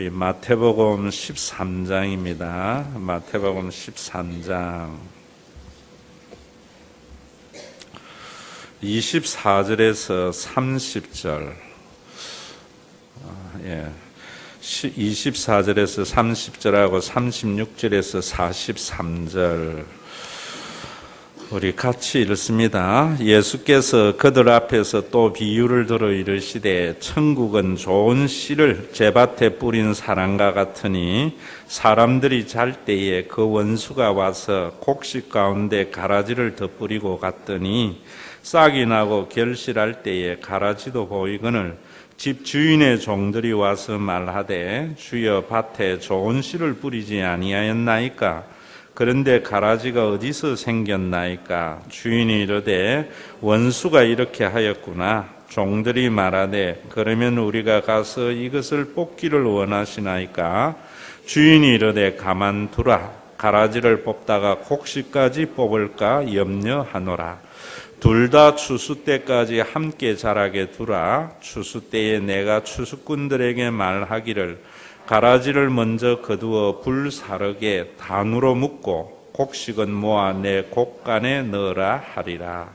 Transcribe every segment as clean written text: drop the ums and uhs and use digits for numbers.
우리 마태복음 13장입니다. 마태복음 13장 24절에서 30절 24절에서 30절하고 36절에서 43절 우리 같이 읽습니다. 예수께서 그들 앞에서 또 비유를 들어 이르시되 천국은 좋은 씨를 제밭에 뿌린 사람과 같으니 사람들이 잘 때에 그 원수가 와서 곡식 가운데 가라지를 덧뿌리고 갔더니 싹이 나고 결실할 때에 가라지도 보이거늘 집 주인의 종들이 와서 말하되 주여 밭에 좋은 씨를 뿌리지 아니하였나이까? 그런데 가라지가 어디서 생겼나이까? 주인이 이르되 원수가 이렇게 하였구나. 종들이 말하되 그러면 우리가 가서 이것을 뽑기를 원하시나이까? 주인이 이르되 가만두라. 가라지를 뽑다가 곡식까지 뽑을까 염려하노라. 둘 다 추수 때까지 함께 자라게 두라. 추수 때에 내가 추수꾼들에게 말하기를 가라지를 먼저 거두어 불사르게 단으로 묶고 곡식은 모아 내 곡간에 넣으라 하리라.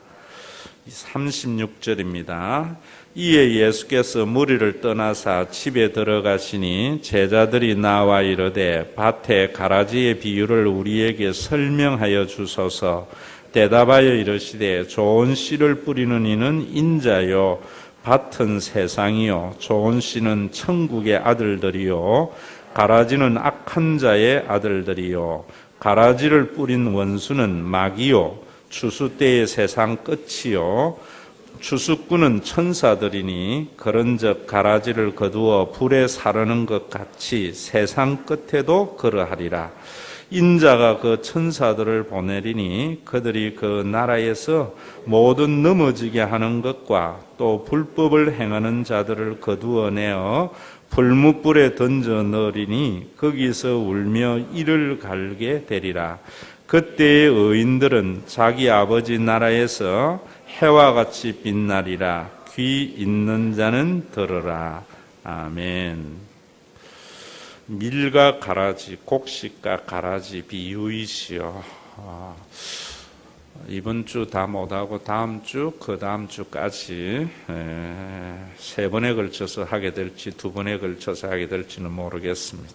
36절입니다. 이에 예수께서 무리를 떠나사 집에 들어가시니 제자들이 나와 이르되 밭에 가라지의 비유를 우리에게 설명하여 주소서. 대답하여 이르시되 좋은 씨를 뿌리는 이는 인자요 밭은 세상이요 좋은 씨는 천국의 아들들이요 가라지는 악한 자의 아들들이요 가라지를 뿌린 원수는 마귀요 추수 때의 세상 끝이요 추수꾼은 천사들이니 그런즉 가라지를 거두어 불에 사르는 것 같이 세상 끝에도 그러하리라. 인자가 그 천사들을 보내리니 그들이 그 나라에서 모든 넘어지게 하는 것과 또 불법을 행하는 자들을 거두어내어 불뭇불에 던져 넣으리니 거기서 울며 이를 갈게 되리라. 그때의 의인들은 자기 아버지 나라에서 해와 같이 빛나리라. 귀 있는 자는 들으라. 아멘. 밀과 가라지, 곡식과 가라지 비유이시여. 이번 주 다 못하고 다음 주, 그 다음 주까지 세 번에 걸쳐서 하게 될지 두 번에 걸쳐서 하게 될지는 모르겠습니다.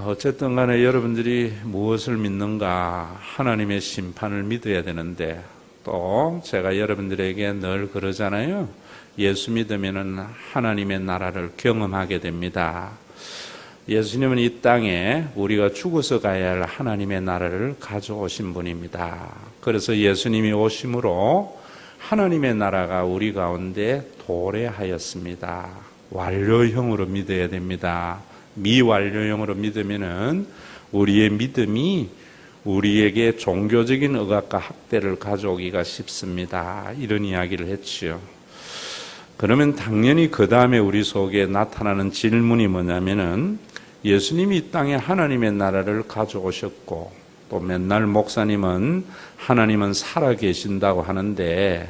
어쨌든 간에 여러분들이 무엇을 믿는가? 하나님의 심판을 믿어야 되는데 또 제가 여러분들에게 늘 그러잖아요. 예수 믿으면은 하나님의 나라를 경험하게 됩니다. 예수님은 이 땅에 우리가 죽어서 가야 할 하나님의 나라를 가져오신 분입니다. 그래서 예수님이 오심으로 하나님의 나라가 우리 가운데 도래하였습니다. 완료형으로 믿어야 됩니다. 미완료형으로 믿으면은 우리의 믿음이 우리에게 종교적인 억압과 학대를 가져오기가 쉽습니다. 이런 이야기를 했지요. 그러면 당연히 그 다음에 우리 속에 나타나는 질문이 뭐냐면은 예수님이 이 땅에 하나님의 나라를 가져오셨고 또 맨날 목사님은 하나님은 살아계신다고 하는데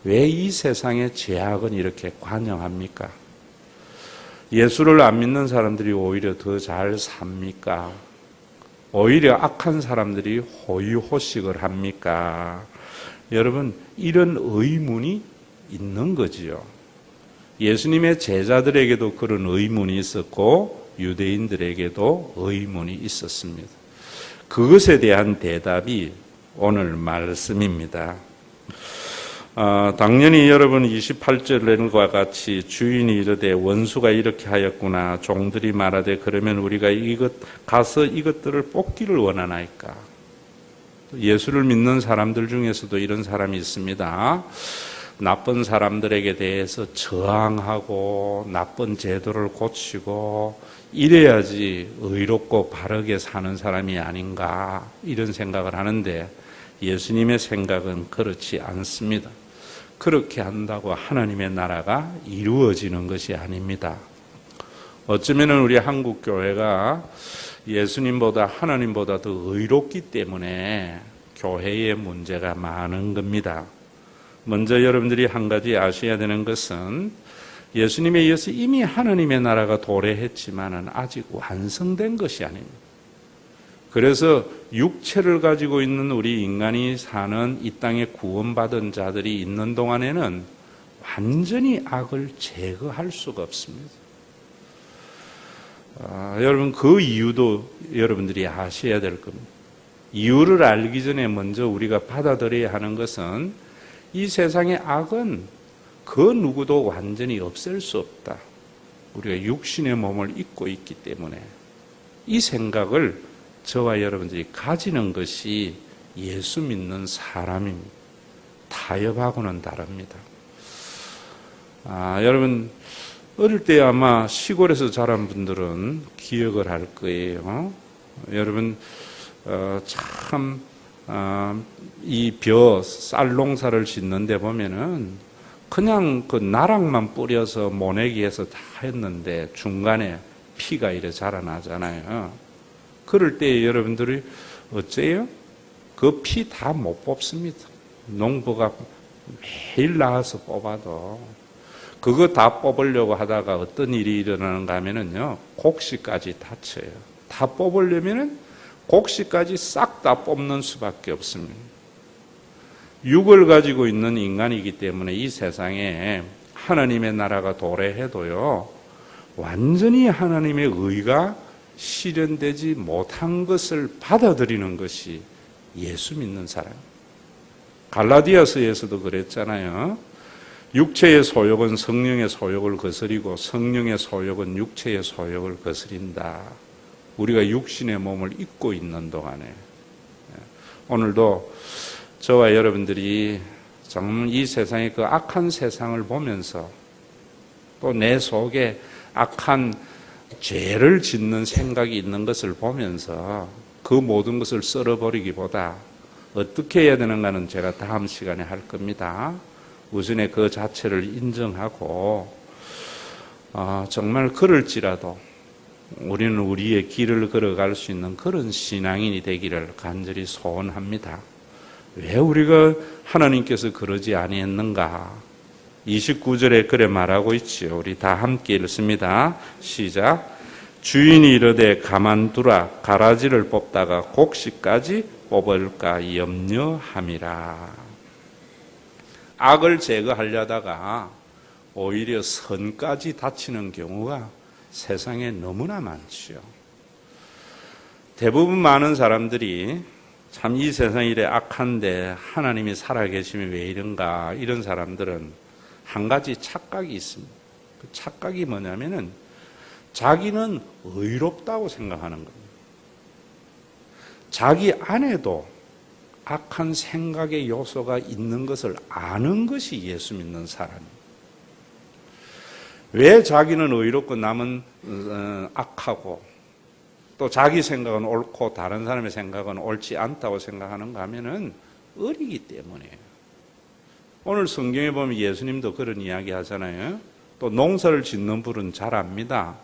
왜 이 세상의 죄악은 이렇게 관영합니까? 예수를 안 믿는 사람들이 오히려 더 잘 삽니까? 오히려 악한 사람들이 호의호식을 합니까? 여러분, 이런 의문이 있는 거지요. 예수님의 제자들에게도 그런 의문이 있었고 유대인들에게도 의문이 있었습니다. 그것에 대한 대답이 오늘 말씀입니다. 당연히 여러분 28절과 같이 주인이 이르되 원수가 이렇게 하였구나. 종들이 말하되 그러면 우리가 가서 이것들을 뽑기를 원하나이까. 예수를 믿는 사람들 중에서도 이런 사람이 있습니다. 나쁜 사람들에게 대해서 저항하고 나쁜 제도를 고치고 이래야지 의롭고 바르게 사는 사람이 아닌가 이런 생각을 하는데 예수님의 생각은 그렇지 않습니다. 그렇게 한다고 하나님의 나라가 이루어지는 것이 아닙니다. 어쩌면 우리 한국 교회가 예수님보다 하나님보다 더 의롭기 때문에 교회에 문제가 많은 겁니다. 먼저 여러분들이 한 가지 아셔야 되는 것은 예수님에 이어서 이미 하나님의 나라가 도래했지만은 아직 완성된 것이 아닙니다. 그래서 육체를 가지고 있는 우리 인간이 사는 이 땅에 구원받은 자들이 있는 동안에는 완전히 악을 제거할 수가 없습니다. 여러분, 그 이유도 여러분들이 아셔야 될 겁니다. 이유를 알기 전에 먼저 우리가 받아들여야 하는 것은 이 세상의 악은 그 누구도 완전히 없앨 수 없다. 우리가 육신의 몸을 입고 있기 때문에 이 생각을 저와 여러분들이 가지는 것이 예수 믿는 사람입니다. 타협하고는 다릅니다. 여러분, 어릴 때 아마 시골에서 자란 분들은 기억을 할 거예요. 여러분, 참, 이 쌀 농사를 짓는데 보면은 그냥 그 나락만 뿌려서 모내기해서 다 했는데 중간에 피가 이래 자라나잖아요. 그럴 때 여러분들이 어째요? 그 피 다 못 뽑습니다. 농부가 매일 나와서 뽑아도 그거 다 뽑으려고 하다가 어떤 일이 일어나는가 하면은요, 곡식까지 다쳐요. 다 뽑으려면은 곡식까지 싹 다 뽑는 수밖에 없습니다. 육을 가지고 있는 인간이기 때문에 이 세상에 하나님의 나라가 도래해도요, 완전히 하나님의 의가 실현되지 못한 것을 받아들이는 것이 예수 믿는 사람. 갈라디아서에서도 그랬잖아요. 육체의 소욕은 성령의 소욕을 거스리고 성령의 소욕은 육체의 소욕을 거스린다. 우리가 육신의 몸을 입고 있는 동안에 오늘도 저와 여러분들이 정말 이 세상의 그 악한 세상을 보면서 또 내 속에 악한 죄를 짓는 생각이 있는 것을 보면서 그 모든 것을 썰어버리기보다 어떻게 해야 되는가는 제가 다음 시간에 할 겁니다. 우선에 그 자체를 인정하고 정말 그럴지라도 우리는 우리의 길을 걸어갈 수 있는 그런 신앙인이 되기를 간절히 소원합니다. 왜 우리가 하나님께서 그러지 아니했는가? 29절에 그래 말하고 있지요. 우리 다 함께 읽습니다. 시작. 주인이 이르되 가만두라. 가라지를 뽑다가 곡식까지 뽑을까 염려함이라. 악을 제거하려다가 오히려 선까지 다치는 경우가 세상에 너무나 많지요. 대부분 많은 사람들이 참 이 세상이 이래 악한데 하나님이 살아계심이 왜 이런가, 이런 사람들은 한 가지 착각이 있습니다. 그 착각이 뭐냐면은 자기는 의롭다고 생각하는 겁니다. 자기 안에도 악한 생각의 요소가 있는 것을 아는 것이 예수 믿는 사람입니다. 왜 자기는 의롭고 남은 악하고 또 자기 생각은 옳고 다른 사람의 생각은 옳지 않다고 생각하는가 하면은 어리기 때문이에요. 오늘 성경에 보면 예수님도 그런 이야기 하잖아요. 또 농사를 짓는 분은 잘 압니다.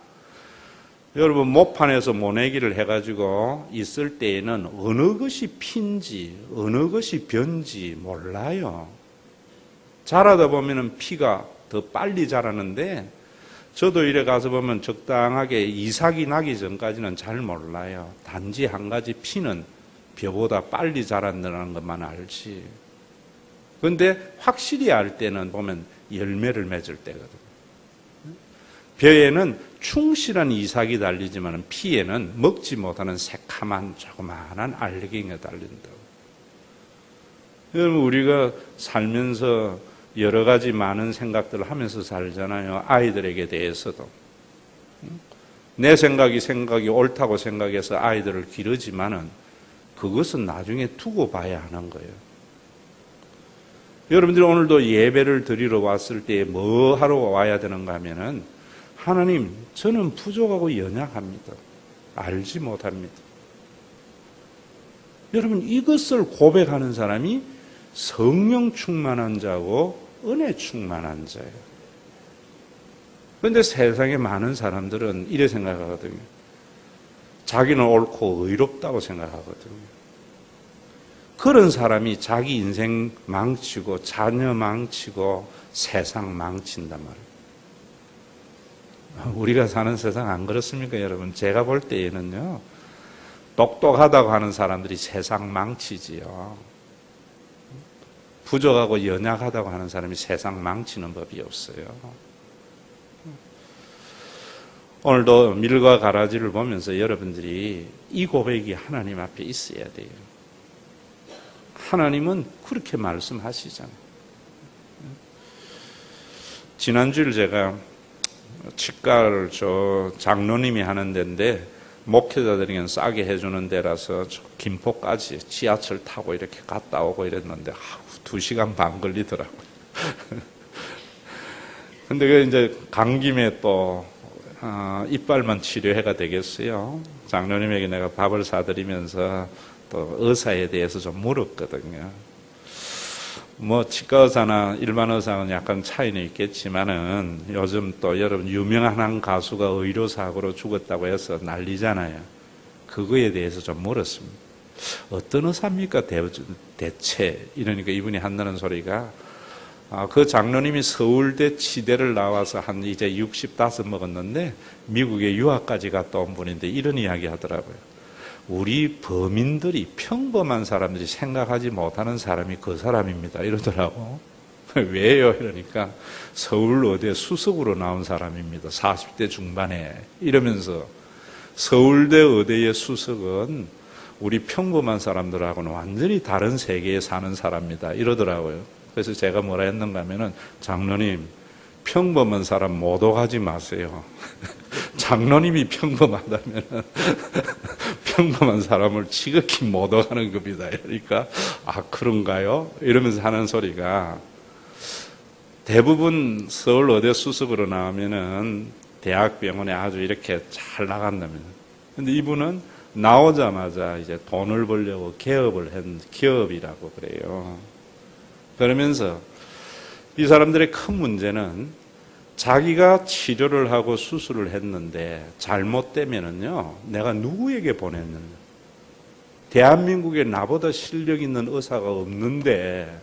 여러분, 모판에서 모내기를 해가지고 있을 때에는 어느 것이 피인지 어느 것이 변지 몰라요. 자라다 보면은 피가 더 빨리 자라는데 저도 이래 가서 보면 적당하게 이삭이 나기 전까지는 잘 몰라요. 단지 한 가지 피는 벼보다 빨리 자란다는 것만 알지. 그런데 확실히 알 때는 보면 열매를 맺을 때거든요. 벼에는 충실한 이삭이 달리지만 피에는 먹지 못하는 새카만 조그마한 알갱이가 달린다고. 여러분, 우리가 살면서 여러 가지 많은 생각들을 하면서 살잖아요. 아이들에게 대해서도. 내 생각이 옳다고 생각해서 아이들을 기르지만은 그것은 나중에 두고 봐야 하는 거예요. 여러분들이 오늘도 예배를 드리러 왔을 때 뭐 하러 와야 되는가 하면은 하나님, 저는 부족하고 연약합니다. 알지 못합니다. 여러분, 이것을 고백하는 사람이 성령 충만한 자고 은혜 충만한 자예요. 그런데 세상에 많은 사람들은 이래 생각하거든요. 자기는 옳고 의롭다고 생각하거든요. 그런 사람이 자기 인생 망치고 자녀 망치고 세상 망친단 말이에요. 우리가 사는 세상 안 그렇습니까, 여러분? 제가 볼 때에는요, 똑똑하다고 하는 사람들이 세상 망치지요. 부족하고 연약하다고 하는 사람이 세상 망치는 법이 없어요. 오늘도 밀과 가라지를 보면서 여러분들이 이 고백이 하나님 앞에 있어야 돼요. 하나님은 그렇게 말씀하시잖아요. 지난주에 제가 치과를 장로님이 하는 데인데 목회자들에게는 싸게 해주는 데라서 김포까지 지하철 타고 이렇게 갔다 오고 이랬는데 2시간 반 걸리더라고요. 근데 그 이제 간 김에 또 이빨만 치료해가 되겠어요. 장로님에게 내가 밥을 사드리면서 또 의사에 대해서 좀 물었거든요. 뭐 치과 의사나 일반 의사는 약간 차이는 있겠지만은 요즘 또 여러분 유명한 한 가수가 의료사고로 죽었다고 해서 난리잖아요. 그거에 대해서 좀 물었습니다. 어떤 의사입니까 대체? 이러니까 이분이 한다는 소리가 그 장로님이 서울대 치대를 나와서 한 이제 65 먹었는데 미국에 유학까지 갔다 온 분인데 이런 이야기 하더라고요. 우리 범인들이 평범한 사람들이 생각하지 못하는 사람이 그 사람입니다. 이러더라고. 왜요? 이러니까 서울의대 수석으로 나온 사람입니다. 40대 중반에. 이러면서 서울대 의대의 수석은 우리 평범한 사람들하고는 완전히 다른 세계에 사는 사람입니다. 이러더라고요. 그래서 제가 뭐라 했는가 하면은 장로님 평범한 사람 모독하지 마세요. 장로님이 평범하다면 평범한 사람을 지극히 모독하는 겁니다. 그러니까 그런가요? 이러면서 하는 소리가 대부분 서울의대 수석으로 나오면은 대학병원에 아주 이렇게 잘 나간답니다. 근데 이분은 나오자마자 이제 돈을 벌려고 개업을 한 기업이라고 그래요. 그러면서 이 사람들의 큰 문제는 자기가 치료를 하고 수술을 했는데 잘못되면은요, 내가 누구에게 보냈느냐. 대한민국에 나보다 실력 있는 의사가 없는데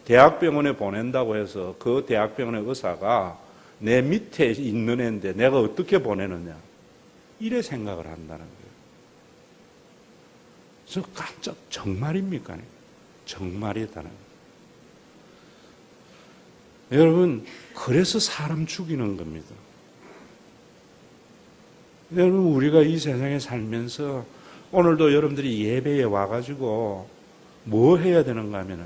대학병원에 보낸다고 해서 그 대학병원의 의사가 내 밑에 있는 애인데 내가 어떻게 보내느냐. 이래 생각을 한다는 거예요. 저 깜짝 정말입니까? 정말이다는 거예요. 여러분, 그래서 사람 죽이는 겁니다. 여러분, 우리가 이 세상에 살면서 오늘도 여러분들이 예배에 와가지고 뭐 해야 되는가 하면은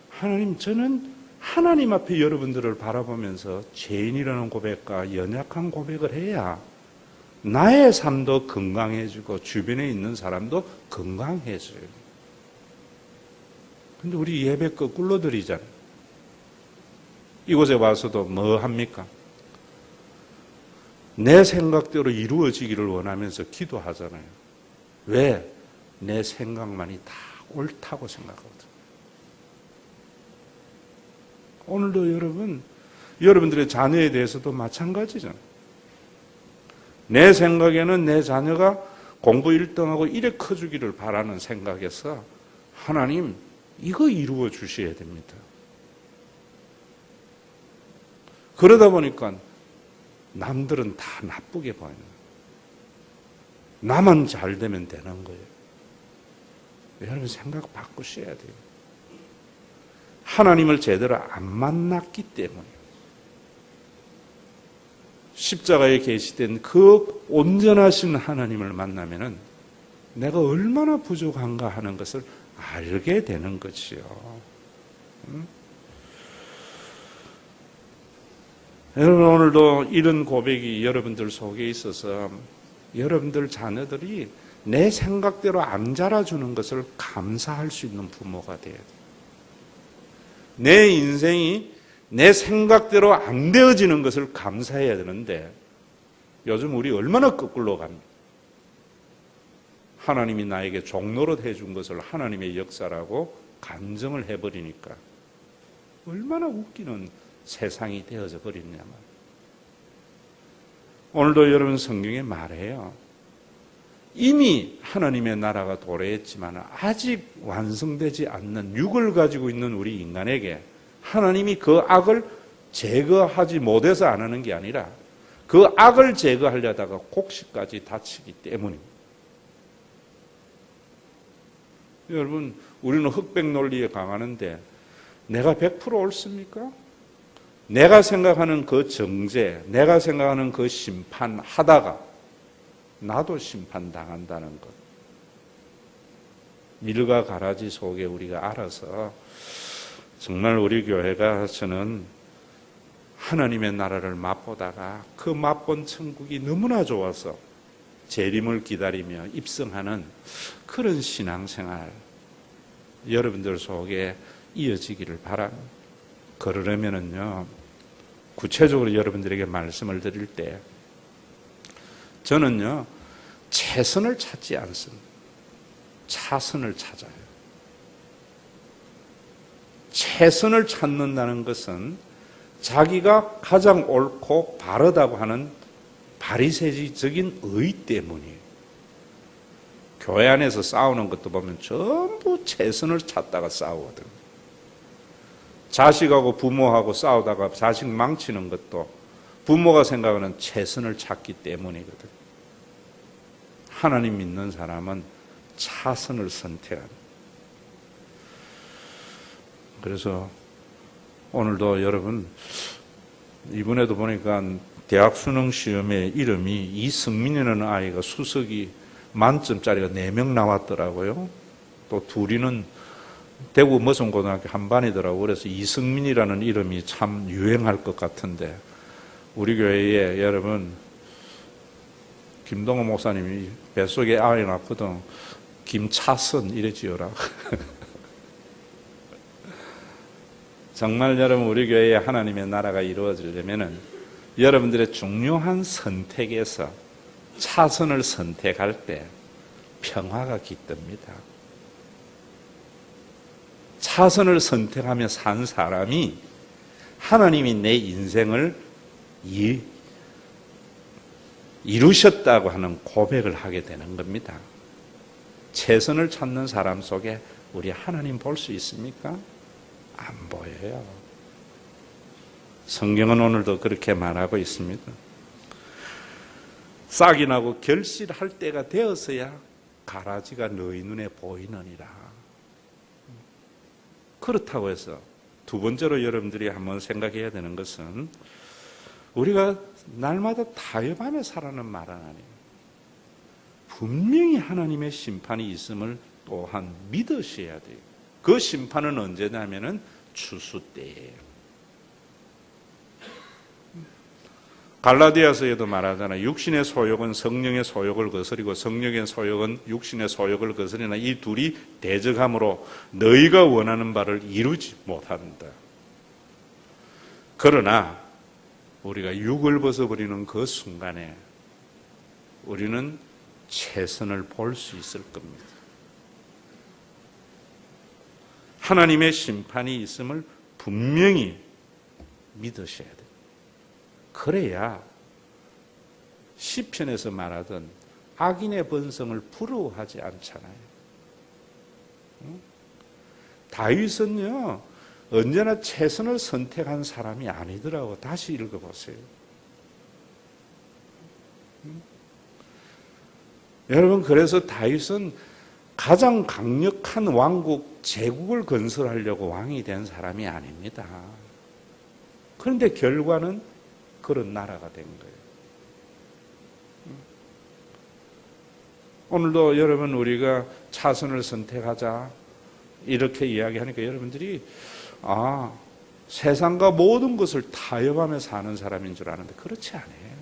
하나님, 저는 하나님 앞에 여러분들을 바라보면서 죄인이라는 고백과 연약한 고백을 해야 나의 삶도 건강해지고 주변에 있는 사람도 건강해져요. 근데 우리 예배 거꾸로 드리잖아요. 이곳에 와서도 뭐 합니까? 내 생각대로 이루어지기를 원하면서 기도하잖아요. 왜? 내 생각만이 다 옳다고 생각하거든. 오늘도 여러분들의 자녀에 대해서도 마찬가지잖아요. 내 생각에는 내 자녀가 공부 1등하고 이래 커주기를 바라는 생각에서 하나님, 이거 이루어 주셔야 됩니다. 그러다 보니까 남들은 다 나쁘게 보여요. 나만 잘 되면 되는 거예요. 여러분 생각 바꾸셔야 돼요. 하나님을 제대로 안 만났기 때문에 십자가에 계시된 그 온전하신 하나님을 만나면은 내가 얼마나 부족한가 하는 것을 알게 되는 것이요. 여러분, 오늘도 이런 고백이 여러분들 속에 있어서 여러분들 자녀들이 내 생각대로 안 자라주는 것을 감사할 수 있는 부모가 돼야 돼요. 내 인생이 내 생각대로 안 되어지는 것을 감사해야 되는데 요즘 우리 얼마나 거꾸로 갑니까? 하나님이 나에게 종노릇 해준 것을 하나님의 역사라고 간증을 해버리니까 얼마나 웃기는 세상이 되어져 버리냐면 오늘도 여러분 성경에 말해요. 이미 하나님의 나라가 도래했지만 아직 완성되지 않는 육을 가지고 있는 우리 인간에게 하나님이 그 악을 제거하지 못해서 안 하는 게 아니라 그 악을 제거하려다가 곡식까지 다치기 때문입니다. 여러분, 우리는 흑백 논리에 강하는데 내가 100% 옳습니까? 내가 생각하는 그 정죄, 내가 생각하는 그 심판하다가 나도 심판당한다는 것. 밀과 가라지 속에 우리가 알아서 정말 우리 교회가 저는 하나님의 나라를 맛보다가 그 맛본 천국이 너무나 좋아서 재림을 기다리며 입성하는 그런 신앙생활 여러분들 속에 이어지기를 바랍니다. 그러려면은요, 구체적으로 여러분들에게 말씀을 드릴 때 저는요, 최선을 찾지 않습니다. 차선을 찾아요. 최선을 찾는다는 것은 자기가 가장 옳고 바르다고 하는 바리새적인 의 때문이에요. 교회 안에서 싸우는 것도 보면 전부 최선을 찾다가 싸우거든. 자식하고 부모하고 싸우다가 자식 망치는 것도 부모가 생각하는 최선을 찾기 때문이거든. 하나님 믿는 사람은 차선을 선택합니다. 그래서 오늘도 여러분, 이번에도 보니까 대학 수능 시험에 이름이 이승민이라는 아이가 수석이 만점짜리가 4명 나왔더라고요. 또 둘이는 대구 머성고등학교 한 반이더라고요. 그래서 이승민이라는 이름이 참 유행할 것 같은데, 우리 교회에 여러분, 김동호 목사님이 뱃속에 아이 낳거든. 김차선 이래 지어라. 정말 여러분, 우리 교회에 하나님의 나라가 이루어지려면은 여러분들의 중요한 선택에서 차선을 선택할 때 평화가 깃듭니다. 차선을 선택하며 산 사람이 하나님이 내 인생을 이루셨다고 하는 고백을 하게 되는 겁니다. 최선을 찾는 사람 속에 우리 하나님 볼 수 있습니까? 안 보여요. 성경은 오늘도 그렇게 말하고 있습니다. 싹이 나고 결실할 때가 되었어야 가라지가 너희 눈에 보이느니라. 그렇다고 해서 두 번째로 여러분들이 한번 생각해야 되는 것은 우리가 날마다 타협하며 살아는 말은 아니에요. 분명히 하나님의 심판이 있음을 또한 믿으셔야 돼요. 그 심판은 언제냐면은 추수 때예요. 갈라디아서에도 말하잖아요. 육신의 소욕은 성령의 소욕을 거스리고 성령의 소욕은 육신의 소욕을 거스리나 이 둘이 대적함으로 너희가 원하는 바를 이루지 못한다. 그러나 우리가 육을 벗어버리는 그 순간에 우리는 최선을 볼 수 있을 겁니다. 하나님의 심판이 있음을 분명히 믿으셔야 돼요. 그래야 시편에서 말하던 악인의 번성을 부러워하지 않잖아요. 다윗은요, 언제나 최선을 선택한 사람이 아니더라고. 다시 읽어보세요. 여러분, 그래서 다윗은 가장 강력한 왕국, 제국을 건설하려고 왕이 된 사람이 아닙니다. 그런데 결과는 그런 나라가 된 거예요. 오늘도 여러분, 우리가 차선을 선택하자 이렇게 이야기하니까 여러분들이 세상과 모든 것을 타협하며 사는 사람인 줄 아는데 그렇지 않아요.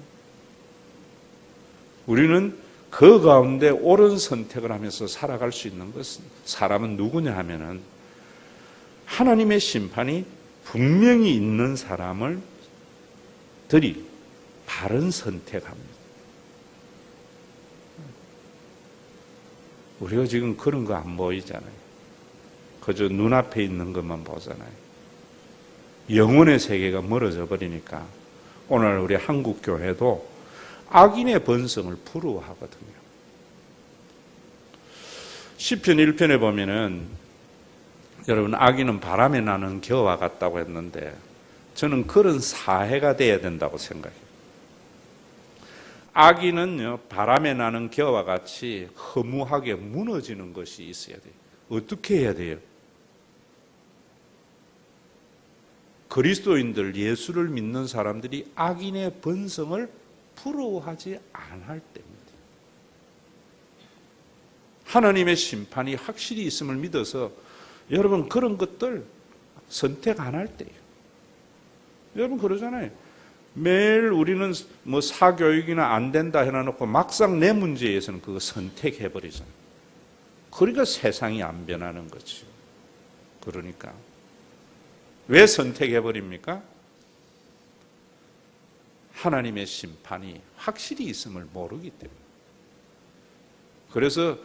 우리는 그 가운데 옳은 선택을 하면서 살아갈 수 있는 것은, 사람은 누구냐 하면은 하나님의 심판이 분명히 있는 사람을 들이 바른 선택합니다. 우리가 지금 그런 거 안 보이잖아요. 그저 눈앞에 있는 것만 보잖아요. 영혼의 세계가 멀어져 버리니까 오늘 우리 한국 교회도 악인의 번성을 부러워하거든요. 시편 1편에 보면은 여러분, 악인은 바람에 나는 겨와 같다고 했는데 저는 그런 사해가 돼야 된다고 생각해요. 악인은요, 바람에 나는 겨와 같이 허무하게 무너지는 것이 있어야 돼요. 어떻게 해야 돼요? 그리스도인들, 예수를 믿는 사람들이 악인의 번성을 부러워하지 않을 때입니다. 하나님의 심판이 확실히 있음을 믿어서 여러분 그런 것들 선택 안 할 때예요. 여러분 그러잖아요. 매일 우리는 뭐 사교육이나 안 된다 해놔놓고 막상 내 문제에서는 그거 선택해버리잖아요. 그러니까 세상이 안 변하는 거죠. 그러니까 왜 선택해버립니까? 하나님의 심판이 확실히 있음을 모르기 때문에. 그래서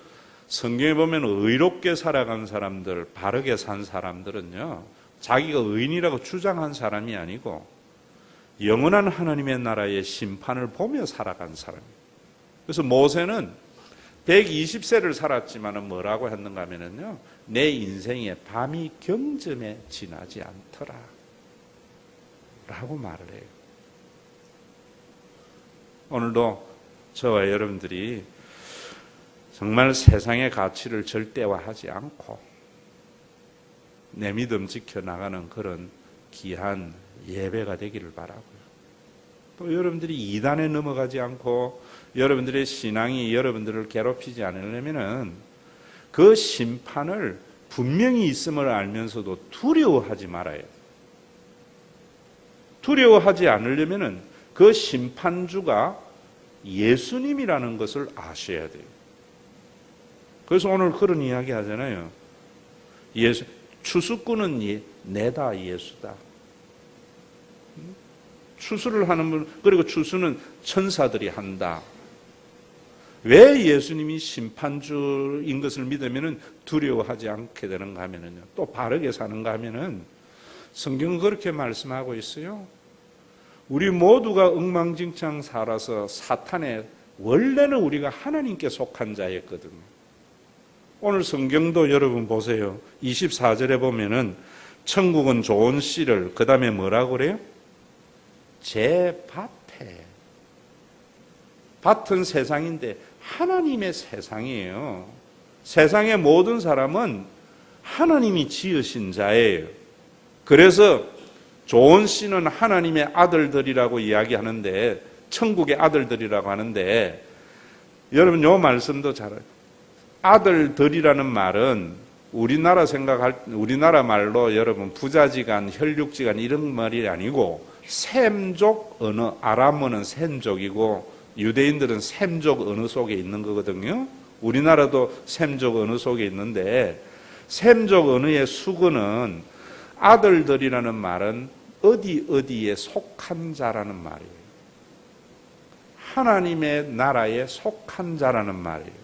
성경에 보면 의롭게 살아간 사람들, 바르게 산 사람들은요, 자기가 의인이라고 주장한 사람이 아니고 영원한 하나님의 나라의 심판을 보며 살아간 사람이에요. 그래서 모세는 120세를 살았지만 뭐라고 했는가 하면요, 내 인생에 밤이 경점에 지나지 않더라 라고 말을 해요. 오늘도 저와 여러분들이 정말 세상의 가치를 절대화하지 않고 내 믿음 지켜나가는 그런 귀한 예배가 되기를 바라고요. 또 여러분들이 이단에 넘어가지 않고 여러분들의 신앙이 여러분들을 괴롭히지 않으려면은 그 심판을 분명히 있음을 알면서도 두려워하지 말아요. 두려워하지 않으려면은 그 심판주가 예수님이라는 것을 아셔야 돼요. 그래서 오늘 그런 이야기 하잖아요. 추수꾼은 내다 예수다. 추수를 하는 분, 그리고 추수는 천사들이 한다. 왜 예수님이 심판주인 것을 믿으면 두려워하지 않게 되는가 하면요, 또 바르게 사는가 하면은 성경은 그렇게 말씀하고 있어요. 우리 모두가 엉망진창 살아서 사탄의, 원래는 우리가 하나님께 속한 자였거든요. 오늘 성경도 여러분 보세요. 24절에 보면은 천국은 좋은 씨를, 그 다음에 뭐라고 그래요? 제 밭에. 밭은 세상인데 하나님의 세상이에요. 세상의 모든 사람은 하나님이 지으신 자예요. 그래서 좋은 씨는 하나님의 아들들이라고 이야기하는데, 천국의 아들들이라고 하는데, 여러분 요 말씀도 잘 알아요. 아들들이라는 말은 우리나라 말로 여러분 부자지간, 혈육지간 이런 말이 아니고 셈족 언어, 아람어는 셈족이고 유대인들은 셈족 언어 속에 있는 거거든요. 우리나라도 셈족 언어 속에 있는데, 셈족 언어의 수거는 아들들이라는 말은 어디에 속한 자라는 말이에요. 하나님의 나라에 속한 자라는 말이에요.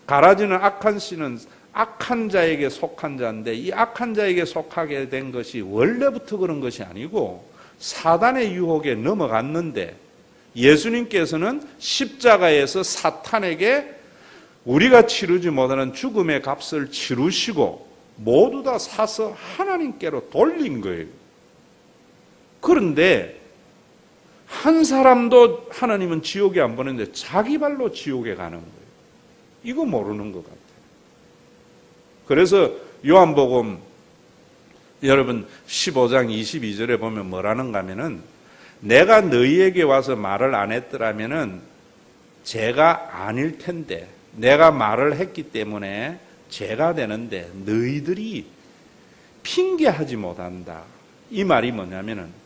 가라지는 악한 씨는 악한 자에게 속한 자인데, 이 악한 자에게 속하게 된 것이 원래부터 그런 것이 아니고 사단의 유혹에 넘어갔는데, 예수님께서는 십자가에서 사탄에게 우리가 치르지 못하는 죽음의 값을 치르시고 모두 다 사서 하나님께로 돌린 거예요. 그런데 한 사람도 하나님은 지옥에 안 보내는데 자기 발로 지옥에 가는 거예요. 이거 모르는 것 같아요. 그래서 요한복음 여러분 15장 22절에 보면 뭐라는가 하면은, 내가 너희에게 와서 말을 안 했더라면은 죄가 아닐 텐데 내가 말을 했기 때문에 죄가 되는데 너희들이 핑계하지 못한다. 이 말이 뭐냐면은,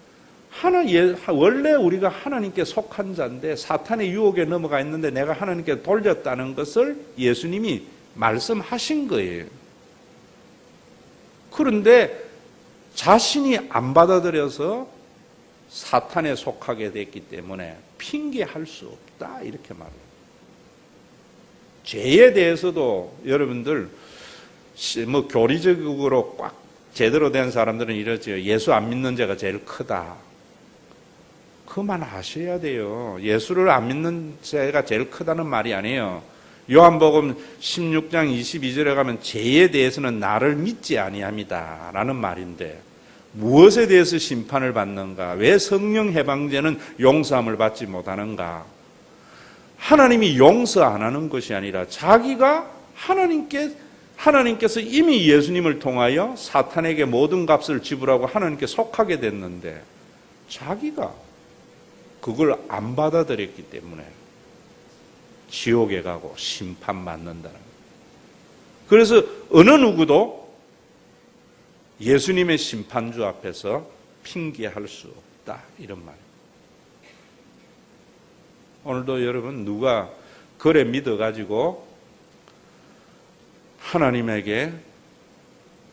원래 우리가 하나님께 속한 자인데 사탄의 유혹에 넘어가 있는데 내가 하나님께 돌렸다는 것을 예수님이 말씀하신 거예요. 그런데 자신이 안 받아들여서 사탄에 속하게 됐기 때문에 핑계할 수 없다, 이렇게 말해요. 죄에 대해서도 여러분들 뭐 교리적으로 꽉 제대로 된 사람들은 이러죠. 예수 안 믿는 죄가 제일 크다. 그만 하셔야 돼요. 예수를 안 믿는 죄가 제일 크다는 말이 아니에요. 요한복음 16장 22절에 가면 죄에 대해서는 나를 믿지 아니합니다 라는 말인데, 무엇에 대해서 심판을 받는가? 왜 성령 해방제는 용서함을 받지 못하는가? 하나님이 용서 안 하는 것이 아니라 자기가 하나님께서 이미 예수님을 통하여 사탄에게 모든 값을 지불하고 하나님께 속하게 됐는데 자기가 그걸 안 받아들였기 때문에 지옥에 가고 심판받는다는 거예요. 그래서 어느 누구도 예수님의 심판주 앞에서 핑계할 수 없다, 이런 말이에요. 오늘도 여러분 누가 그래 믿어가지고 하나님에게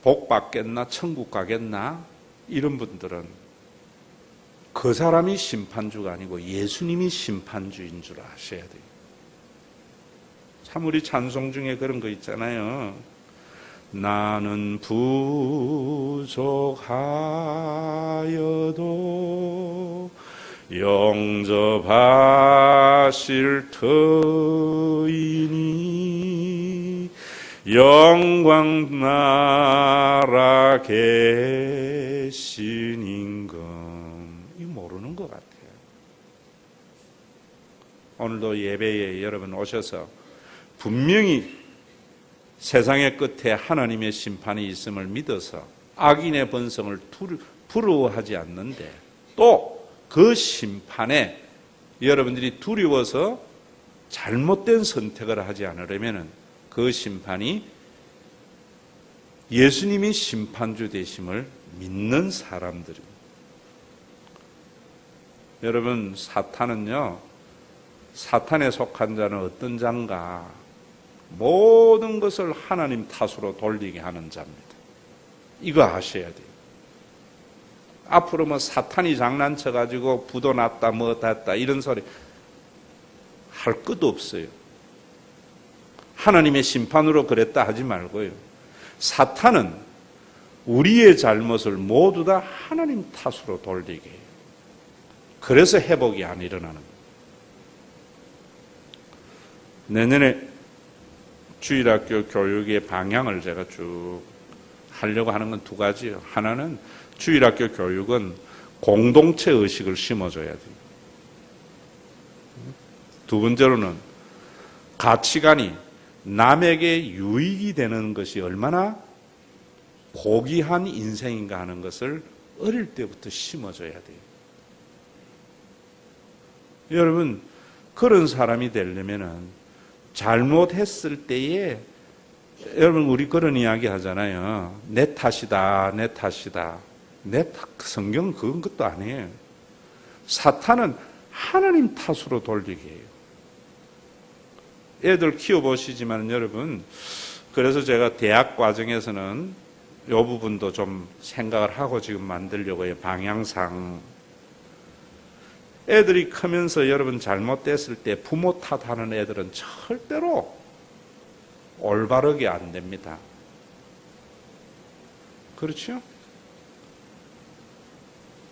복 받겠나 천국 가겠나 이런 분들은 그 사람이 심판주가 아니고 예수님이 심판주인 줄 아셔야 돼요. 참 우리 찬송 중에 그런 거 있잖아요. 나는 부족하여도 영접하실 터이니 영광 나라 계신 임금. 이 모르는 것 같아요. 오늘도 예배에 여러분 오셔서 분명히 세상의 끝에 하나님의 심판이 있음을 믿어서 악인의 번성을 부러워하지 않는데 또 그 심판에 여러분들이 두려워서 잘못된 선택을 하지 않으려면 그 심판이 예수님이 심판주 되심을 믿는 사람들입니다. 여러분 사탄은요, 사탄에 속한 자는 어떤 자인가? 모든 것을 하나님 탓으로 돌리게 하는 자입니다. 이거 아셔야 돼요. 앞으로 뭐 사탄이 장난쳐가지고 부도 났다 뭐 됐다 이런 소리 할 것도 없어요. 하나님의 심판으로 그랬다 하지 말고요. 사탄은 우리의 잘못을 모두 다 하나님 탓으로 돌리게 해요. 그래서 회복이 안 일어나는 거예요. 내년에 주일학교 교육의 방향을 제가 쭉 하려고 하는 건 두 가지예요. 하나는 주일학교 교육은 공동체 의식을 심어줘야 돼요. 두 번째로는 가치관이 남에게 유익이 되는 것이 얼마나 고귀한 인생인가 하는 것을 어릴 때부터 심어줘야 돼요. 여러분, 그런 사람이 되려면은 잘못했을 때에 여러분 우리 그런 이야기 하잖아요. 내 탓이다, 내 탓이다. 성경은 그런 것도 아니에요. 사탄은 하나님 탓으로 돌리게 해요. 애들 키워보시지만 여러분, 그래서 제가 대학 과정에서는 이 부분도 좀 생각을 하고 지금 만들려고 해요. 방향상. 애들이 크면서 여러분 잘못됐을 때 부모 탓하는 애들은 절대로 올바르게 안 됩니다. 그렇죠?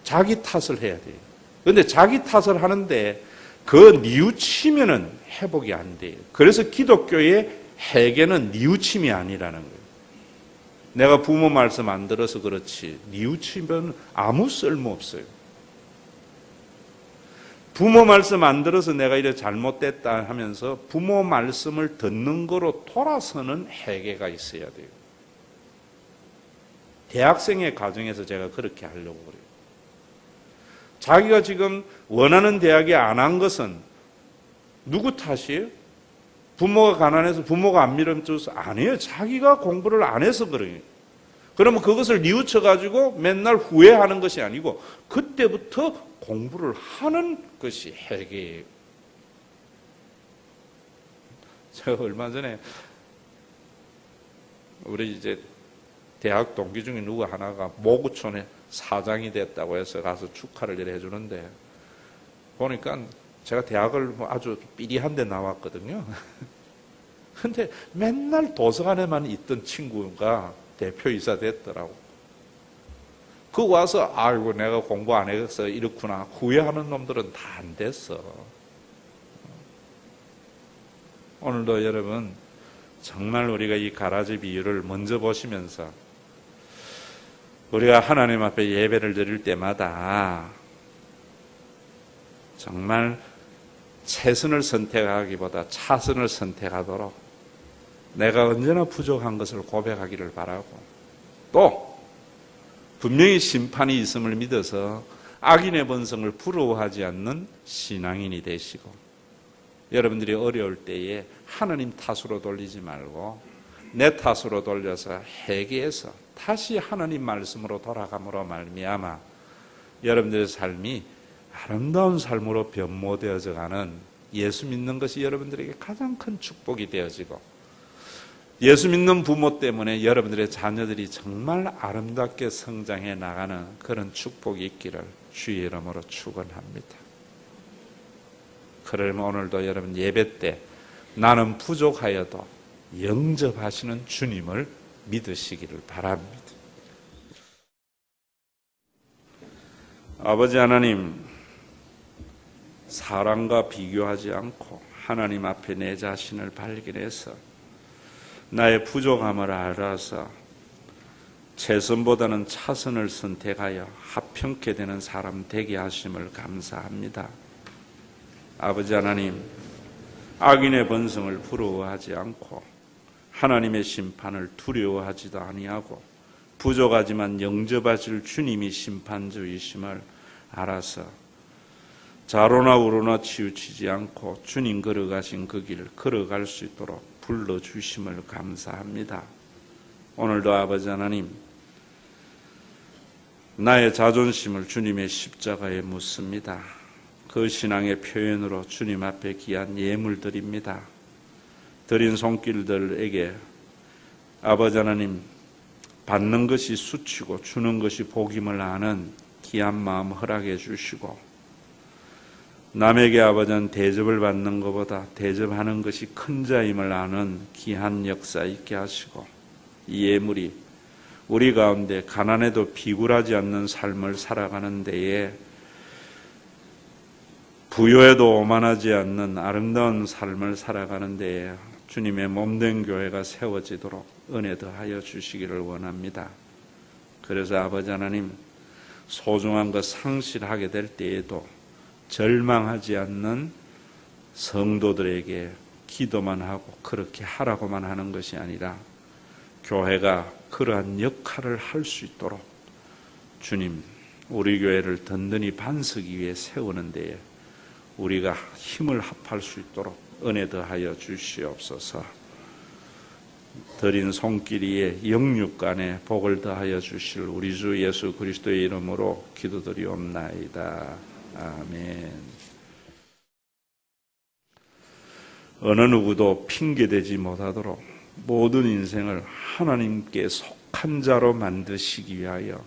자기 탓을 해야 돼요. 그런데 자기 탓을 하는데 그 뉘우치면은 회복이 안 돼요. 그래서 기독교의 회개는 뉘우침이 아니라는 거예요. 내가 부모 말씀 안 들어서 그렇지 뉘우치면 아무 쓸모 없어요. 부모 말씀 안 들어서 내가 이래 잘못됐다 하면서 부모 말씀을 듣는 거로 돌아서는 회개가 있어야 돼요. 대학생의 과정에서 제가 그렇게 하려고 그래요. 자기가 지금 원하는 대학에 안 한 것은 누구 탓이에요? 부모가 가난해서 부모가 안 밀어줘서 아니에요. 자기가 공부를 안 해서 그래요. 그러면 그것을 뉘우쳐가지고 맨날 후회하는 것이 아니고 그때부터 공부를 하는 것이 회개예요. 제가 얼마 전에 우리 이제 대학 동기 중에 누구 하나가 모구촌에 사장이 됐다고 해서 가서 축하를 해주는데 보니까 제가 대학을 아주 삐리한 데 나왔거든요. 근데 맨날 도서관에만 있던 친구가 대표이사 됐더라고. 그 와서 아이고 내가 공부 안 해서 이렇구나 후회하는 놈들은 다 안 됐어. 오늘도 여러분 정말 우리가 이 가라지 비유를 먼저 보시면서 우리가 하나님 앞에 예배를 드릴 때마다 정말 최선을 선택하기보다 차선을 선택하도록 내가 언제나 부족한 것을 고백하기를 바라고, 또 분명히 심판이 있음을 믿어서 악인의 번성을 부러워하지 않는 신앙인이 되시고, 여러분들이 어려울 때에 하나님 탓으로 돌리지 말고 내 탓으로 돌려서 회개해서 다시 하나님 말씀으로 돌아감으로 말미암아 여러분들의 삶이 아름다운 삶으로 변모되어져 가는, 예수 믿는 것이 여러분들에게 가장 큰 축복이 되어지고, 예수 믿는 부모 때문에 여러분들의 자녀들이 정말 아름답게 성장해 나가는 그런 축복이 있기를 주의 이름으로 축원합니다. 그러면 오늘도 여러분 예배 때 나는 부족하여도 영접하시는 주님을 믿으시기를 바랍니다. 아버지 하나님, 사람과 비교하지 않고 하나님 앞에 내 자신을 발견해서 나의 부족함을 알아서 최선보다는 차선을 선택하여 합평케 되는 사람 되게 하심을 감사합니다. 아버지 하나님, 악인의 번성을 부러워하지 않고 하나님의 심판을 두려워하지도 아니하고 부족하지만 영접하실 주님이 심판주이심을 알아서 좌로나 우로나 치우치지 않고 주님 걸어가신 그 길을 걸어갈 수 있도록 불러주심을 감사합니다. 오늘도 아버지 하나님, 나의 자존심을 주님의 십자가에 묻습니다. 그 신앙의 표현으로 주님 앞에 귀한 예물 드립니다. 드린 손길들에게 아버지 하나님, 받는 것이 수치고 주는 것이 복임을 아는 귀한 마음 허락해 주시고, 남에게 아버지는 대접을 받는 것보다 대접하는 것이 큰 자임을 아는 귀한 역사 있게 하시고, 이 예물이 우리 가운데 가난해도 비굴하지 않는 삶을 살아가는 데에 부요해도 오만하지 않는 아름다운 삶을 살아가는 데에 주님의 몸된 교회가 세워지도록 은혜 더하여 주시기를 원합니다. 그래서 아버지 하나님, 소중한 것 상실하게 될 때에도 절망하지 않는 성도들에게 기도만 하고 그렇게 하라고만 하는 것이 아니라 교회가 그러한 역할을 할 수 있도록 주님, 우리 교회를 든든히 반석 위에 세우는 데에 우리가 힘을 합할 수 있도록 은혜 더하여 주시옵소서. 드린 손길이에 영육간에 복을 더하여 주실 우리 주 예수 그리스도의 이름으로 기도드리옵나이다. 아멘. 어느 누구도 핑계대지 못하도록 모든 인생을 하나님께 속한 자로 만드시기 위하여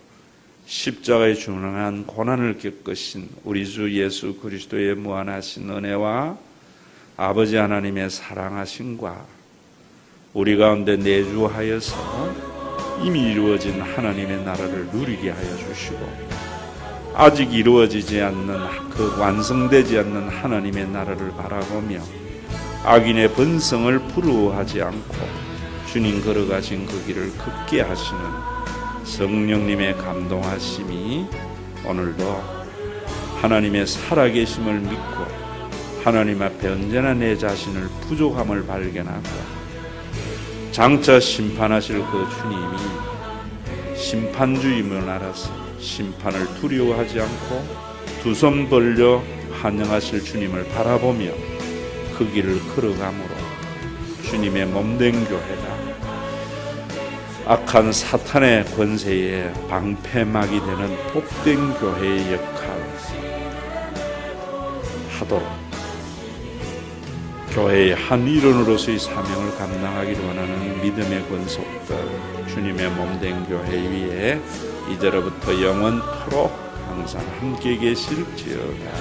십자가에 준응한 고난을 겪으신 우리 주 예수 그리스도의 무한하신 은혜와 아버지 하나님의 사랑하심과 우리 가운데 내주하여서 이미 이루어진 하나님의 나라를 누리게 하여 주시고, 아직 이루어지지 않는 그 완성되지 않는 하나님의 나라를 바라보며 악인의 번성을 부러워하지 않고 주님 걸어가신 그 길을 걷게 하시는 성령님의 감동하심이 오늘도 하나님의 살아계심을 믿고 하나님 앞에 언제나 내 자신을 부족함을 발견하고 장차 심판하실 그 주님이 심판주임을 알아서 심판을 두려워하지 않고 두 손 벌려 환영하실 주님을 바라보며 그 길을 걸어가므로 주님의 몸된 교회가 악한 사탄의 권세에 방패막이 되는 복된 교회의 역할을 하도록 교회의 한 일원으로서의 사명을 감당하기를 원하는 믿음의 권속들 주님의 몸된 교회 위에 이제로부터 영원토록 항상 함께 계실지어다.